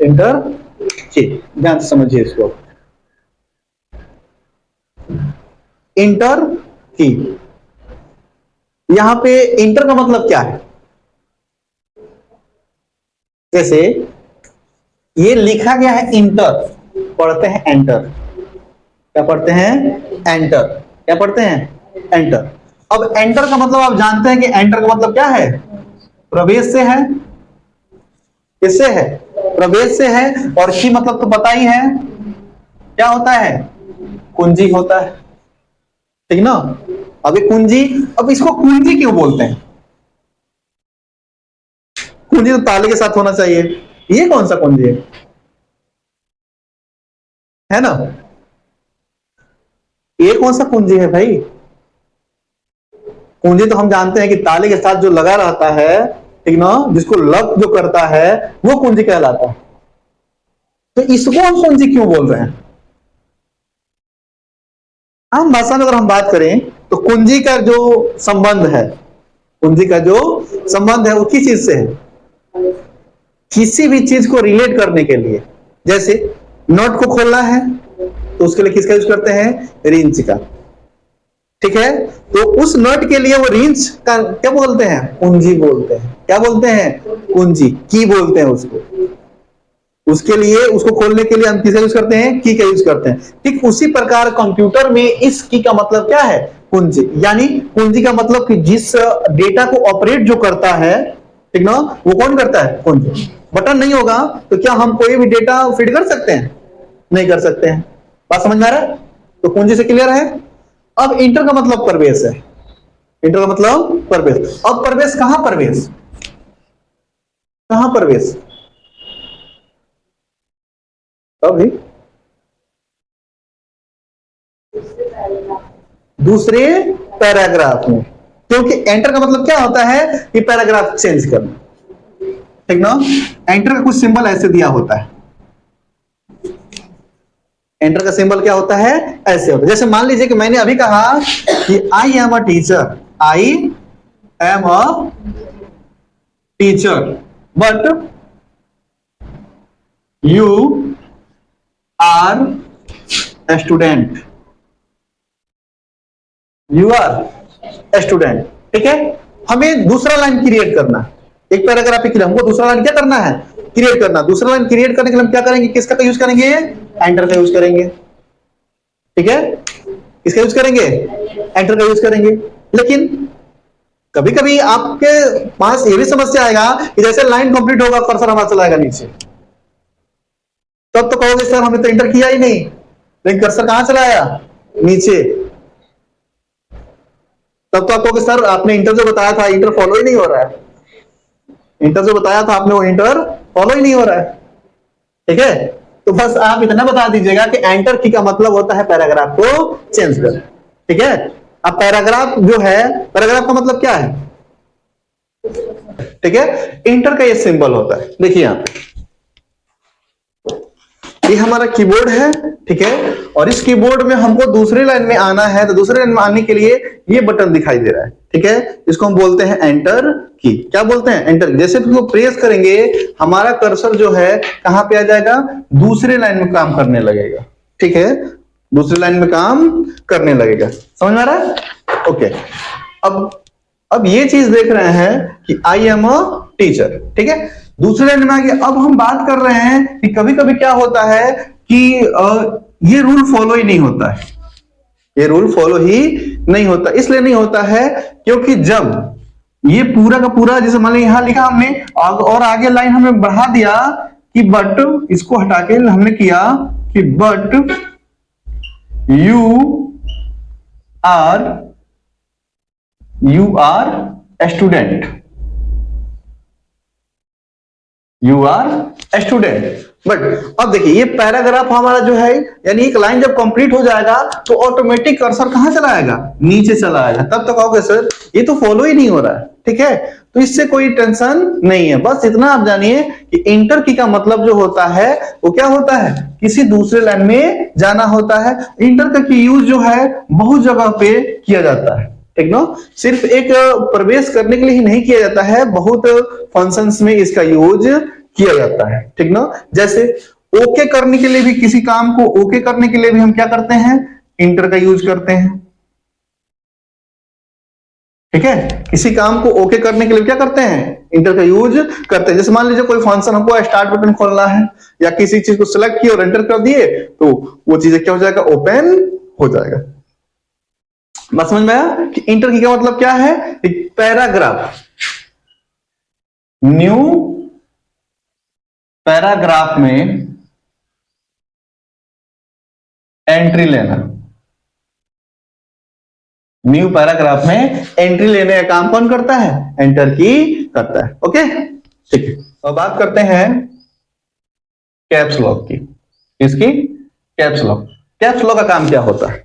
Inter की, ध्यान से समझिए इसको। इंटर की, यहां पे इंटर का मतलब क्या है? जैसे ये लिखा गया है इंटर, पढ़ते हैं एंटर। क्या पढ़ते हैं? एंटर। क्या पढ़ते हैं? एंटर। अब एंटर का मतलब आप जानते हैं कि एंटर का मतलब क्या है? प्रवेश से है। किससे है? प्रवेश से है। और की मतलब तो पता ही है क्या होता है? कुंजी होता है, ठीक ना? अब ये कुंजी, अब इसको कुंजी क्यों बोलते हैं? कुंजी तो ताले के साथ होना चाहिए, ये कौन सा कुंजी है ना? ये कौन सा कुंजी है भाई? कुंजी तो हम जानते हैं कि ताले के साथ जो लगा रहता है, ठीक ना, जिसको लॉक जो करता है वो कुंजी कहलाता है। तो इसको हम कुंजी क्यों बोल रहे हैं? आम भाषा में अगर हम बात करें तो कुंजी का जो संबंध है, कुंजी का जो संबंध है वो किस चीज से है? किसी भी चीज को रिलेट करने के लिए। जैसे नट को खोलना है तो उसके लिए किसका यूज करते हैं? रिंच का। ठीक है, तो उस नट के लिए वो रिंच का क्या बोलते हैं? कुंजी बोलते हैं। क्या बोलते हैं? कुंजी, की बोलते हैं उसको। उसके लिए, उसको खोलने के लिए हम किसका यूज करते हैं? की का यूज करते हैं। ठीक उसी प्रकार कंप्यूटर में इस की का मतलब क्या है? कुंजी। यानी कुंजी का मतलब कि जिस डेटा को ऑपरेट जो करता है, ठीक ना, वो कौन करता है? कुंजी। बटन नहीं होगा तो क्या हम कोई भी डेटा फीड कर सकते हैं? नहीं कर सकते हैं। बात समझ में आ रहा है? तो कुंजी से क्लियर है। अब इंटर का मतलब प्रवेश है। इंटर का मतलब प्रवेश। अब प्रवेश कहां? प्रवेश कहां? प्रवेश अभी दूसरे पैराग्राफ में, क्योंकि एंटर का मतलब क्या होता है? कि पैराग्राफ चेंज करना, ठीक ना? एंटर का कुछ सिंबल ऐसे दिया होता है। एंटर का सिंबल क्या होता है? ऐसे होता है। जैसे मान लीजिए कि मैंने अभी कहा कि I am a teacher, I am a teacher, but you are a student. You are student, ठीक है? हमें दूसरा लाइन क्रिएट करना, एक पैराग्राफ के लिए हमको दूसरा लाइन क्या करना है? क्रिएट करना। दूसरा लाइन क्रिएट करने के लिए हम क्या करेंगे? किसका यूज करेंगे? एंटर का यूज करेंगे। ठीक है, किसका यूज करेंगे? एंटर का यूज करेंगे। लेकिन कभी कभी आपके पास ये भी समस्या आएगा कि जैसे लाइन कंप्लीट होगा कर्सर हमारा चला जाएगा नीचे, तब तो कहोगे सर हमने तो एंटर किया ही नहीं, लेकिन कर्सर कहां चला आया? नीचे। तब तो आप कहोगे सर आपने इंटर जो बताया था इंटर फॉलो ही नहीं हो रहा है। इंटर जो बताया था आपने वो इंटर फॉलो ही नहीं हो रहा है। ठीक है, तो बस आप इतना बता दीजिएगा कि एंटर की का मतलब होता है पैराग्राफ को चेंज कर। ठीक है, अब पैराग्राफ जो है, पैराग्राफ का मतलब क्या है? ठीक है, इंटर का ये सिंबल होता है। देखिए यहां पे ये हमारा कीबोर्ड है, ठीक है, और इस कीबोर्ड में हमको दूसरी लाइन में आना है, तो दूसरी लाइन में आने के लिए ये बटन दिखाई दे रहा है। ठीक है, इसको हम बोलते हैं एंटर की। क्या बोलते हैं? एंटर। जैसे इसको प्रेस करेंगे हमारा कर्सर जो है कहां पे आ जाएगा? दूसरी लाइन में काम करने लगेगा। ठीक है, दूसरी लाइन में काम करने लगेगा। समझ में आ रहा है? ओके, अब ये चीज देख रहे हैं कि आई एम अ टीचर। ठीक है, दूसरे लाइन में आ गया। अब हम बात कर रहे हैं कि कभी कभी क्या होता है कि ये रूल फॉलो ही नहीं होता है। ये रूल फॉलो ही नहीं होता। इसलिए नहीं होता है क्योंकि जब ये पूरा का पूरा, जैसे मान लीजिए यहां लिखा हमने और आगे लाइन हमने बढ़ा दिया कि बट, इसको हटा के हमने किया कि but you are student, you are student. But अब देखिए ये पैराग्राफ हमारा जो है, यानी एक लाइन जब कंप्लीट हो जाएगा तो ऑटोमेटिक कर्सर कहां चला आएगा? नीचे चला आएगा। तब तक कहोगे सर ये तो फॉलो ही नहीं हो रहा है। ठीक है, तो इससे कोई टेंशन नहीं है। बस इतना आप जानिए कि इंटर की का मतलब जो होता है वो क्या होता है? किसी दूसरे लाइन में जाना होता है। इंटर का की यूज जो है बहुत जगह पे किया जाता है। ठीक ना, सिर्फ एक प्रवेश करने के लिए ही नहीं किया जाता है, बहुत फंक्शंस में इसका यूज किया जाता है, ठीक ना। जैसे ओके करने के लिए भी, किसी काम को ओके करने के लिए भी हम क्या करते हैं, इंटर का यूज करते हैं, ठीक है। किसी काम को ओके करने के लिए क्या करते हैं, इंटर का यूज करते हैं। जैसे मान लीजिए कोई फंक्शन हमको स्टार्ट बटन खोलना है, या किसी चीज को सिलेक्ट किया और एंटर कर दिए, तो वो चीजें क्या हो जाएगा, ओपन हो जाएगा। बात समझ में आया कि इंटर की क्या मतलब क्या है, पैराग्राफ, न्यू पैराग्राफ में एंट्री लेना, न्यू पैराग्राफ में एंट्री लेने का काम कौन करता है, एंटर की करता है। ओके, ठीक है। तो बात करते हैं कैप्स लॉक की। इसकी कैप्स लॉक, कैप्स लॉक का काम क्या होता है,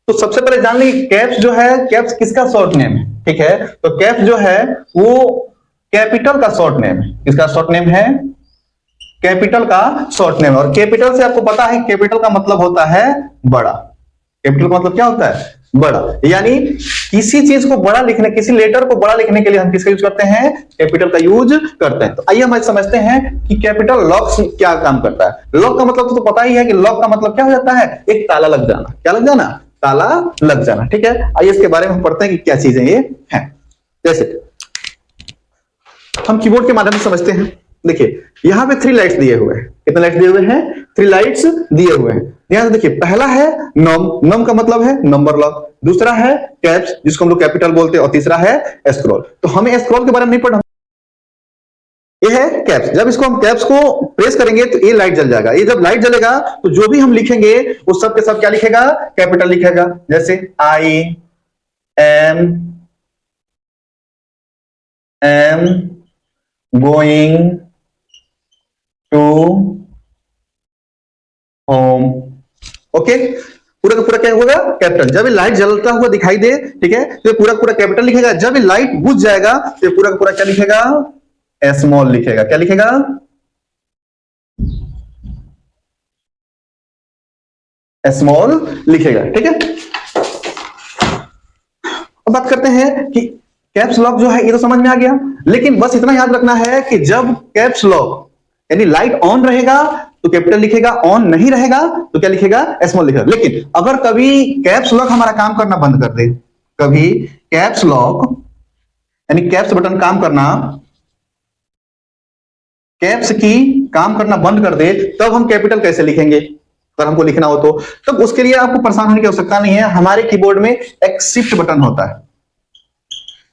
तो सबसे पहले जान लीजिए कैप्स जो है, कैप्स किसका शॉर्ट नेम है, ठीक है। तो कैप्स जो है वो कैपिटल का शॉर्ट नेम है। किसका शॉर्ट नेम है, कैपिटल का शॉर्ट नेम। और कैपिटल से आपको पता है कैपिटल का मतलब होता है बड़ा। कैपिटल का मतलब क्या होता है, बड़ा। यानी किसी चीज को बड़ा लिखने, किसी लेटर को बड़ा लिखने के लिए हम किसका यूज करते हैं, कैपिटल का यूज करते हैं। तो आइए हम समझते हैं कि कैपिटल लॉक क्या काम करता है। लॉक का मतलब तो पता ही है कि लॉक का मतलब क्या हो जाता है, एक ताला लग जाना। क्या लग जाना, ताला लग जाना, ठीक है। आइए इसके बारे में हम पढ़ते हैं कि क्या चीजें ये हैं। जैसे हम कीबोर्ड के माध्यम से समझते हैं। देखिए यहां पे 3 लाइट्स दिए हुए हैं। कितने लाइट्स दिए हुए हैं, 3 लाइट्स दिए हुए हैं। ध्यान से देखिए, पहला है नम, नम का मतलब है नंबर लॉक। दूसरा है कैप्स, जिसको हम लोग कैपिटल बोलते हैं। और तीसरा है स्क्रॉल। तो हमें स्क्रॉल के बारे में नहीं पढ़ना, ये है कैप्स। जब इसको हम कैप्स को प्रेस करेंगे तो ये लाइट जल जाएगा। ये जब लाइट जलेगा तो जो भी हम लिखेंगे उस सब के सब क्या लिखेगा, कैपिटल लिखेगा। जैसे I am going to home. Okay, पूरा का पूरा क्या होगा, कैपिटल। जब ये लाइट जलता हुआ दिखाई दे, ठीक है, तो पूरा पूरा कैपिटल लिखेगा। जब ये लाइट बुझ जाएगा तो पूरा का पूरा क्या लिखेगा, स्मॉल लिखेगा। क्या लिखेगा, स्मॉल लिखेगा, ठीक है। अब बात करते हैं कि कैप्स लॉक जो है ये तो समझ में आ गया, लेकिन बस इतना याद रखना है कि जब कैप्स लॉक यानी लाइट ऑन रहेगा तो कैपिटल लिखेगा, ऑन नहीं रहेगा तो क्या लिखेगा, स्मॉल लिखेगा। लेकिन अगर कभी कैप्स लॉक हमारा काम करना बंद कर दे, कभी कैप्स लॉक यानी कैप्स बटन काम करना, कैप्स की काम करना बंद कर दे, तब हम कैपिटल कैसे लिखेंगे, अगर हमको लिखना हो तो। तब उसके लिए आपको परेशान होने की आवश्यकता नहीं है। हमारे कीबोर्ड में एक शिफ्ट बटन होता है,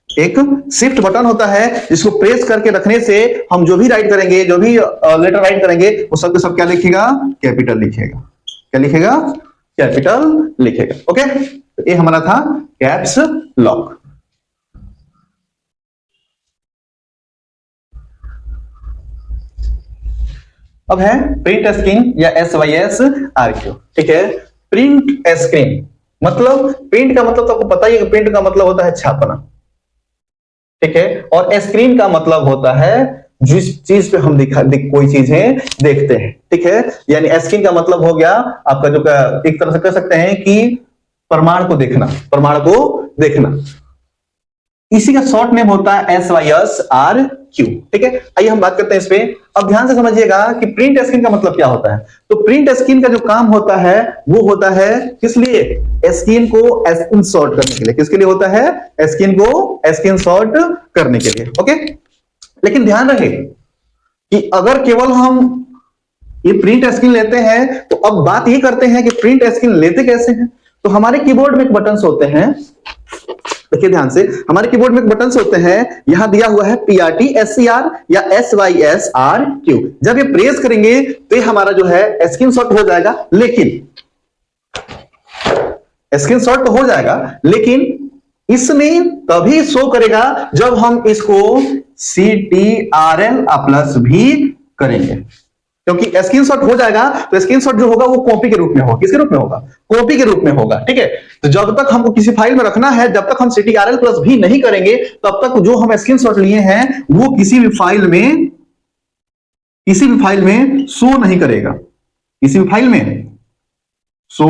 एक शिफ्ट बटन होता है, जिसको प्रेस करके रखने से हम जो भी राइट करेंगे, जो भी लेटर राइट करेंगे, वो सब के सब क्या लिखेगा, कैपिटल लिखेगा। क्या लिखेगा, कैपिटल लिखेगा। ओके, तो ये हमारा था कैप्स लॉक। अब है प्रिंट स्क्रीन या SYSRQ, ठीक है। प्रिंट स्क्रीन मतलब, प्रिंट का मतलब तो आपको पता ही है कि प्रिंट का मतलब होता है छापना, ठीक है। और स्क्रीन का मतलब होता है जिस चीज पे हम कोई चीजें देखते हैं, ठीक है। यानी स्क्रीन का मतलब हो गया आपका जो एक तरह से कह सकते हैं कि प्रमाण को देखना, प्रमाण को देखना। इसी का शॉर्ट नेम होता है SYSRQ, ठीक है। आइए हम बात करते हैं इस पे। अब ध्यान से समझिएगा कि प्रिंट स्क्रीन का मतलब क्या होता है। तो प्रिंट स्क्रीन का जो काम होता है वो होता है किस लिए, स्क्रीन को स्क्रीन शॉट करने के लिए। किसके लिए होता है, स्क्रीन को स्क्रीन शॉट करने के लिए। ओके, लेकिन ध्यान रहे कि अगर केवल हम ये प्रिंट स्क्रीन लेते हैं, तो अब बात ये करते हैं कि प्रिंट स्क्रीन लेते कैसे हैं। तो हमारे कीबोर्ड में एक बटन्स होते हैं, देखिए ध्यान से, हमारे कीबोर्ड में एक बटन्स होते हैं, यहां दिया हुआ है PRT SCR या SYSRQ। जब ये प्रेस करेंगे तो ये हमारा जो है स्क्रीनशॉट हो जाएगा। लेकिन स्क्रीनशॉट तो हो जाएगा, लेकिन इसमें तभी शो करेगा जब हम इसको CTRL+V करेंगे। क्योंकि स्क्रीनशॉट हो जाएगा तो स्क्रीनशॉट जो होगा वो कॉपी के रूप में होगा। किसके रूप में होगा, कॉपी के रूप में होगा, ठीक है। तो जब तक हमको किसी फाइल में रखना है, जब तक हम CTRL+V नहीं करेंगे, तब तक जो हम स्क्रीनशॉट लिए हैं वो किसी भी फाइल में शो नहीं करेगा, किसी भी फाइल में शो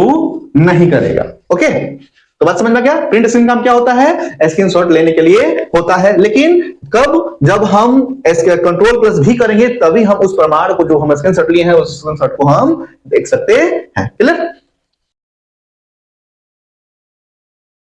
नहीं करेगा। ओके, तो बात समझ में क्या, प्रिंट स्क्रीन काम क्या होता है, स्क्रीनशॉट लेने के लिए होता है। लेकिन कब? जब हम कंट्रोल प्लस भी करेंगे तभी हम उस प्रमाण को जो हम स्क्रीनशॉट लिए हैं उस स्क्रीनशॉट को हम देख सकते हैं। क्लियर?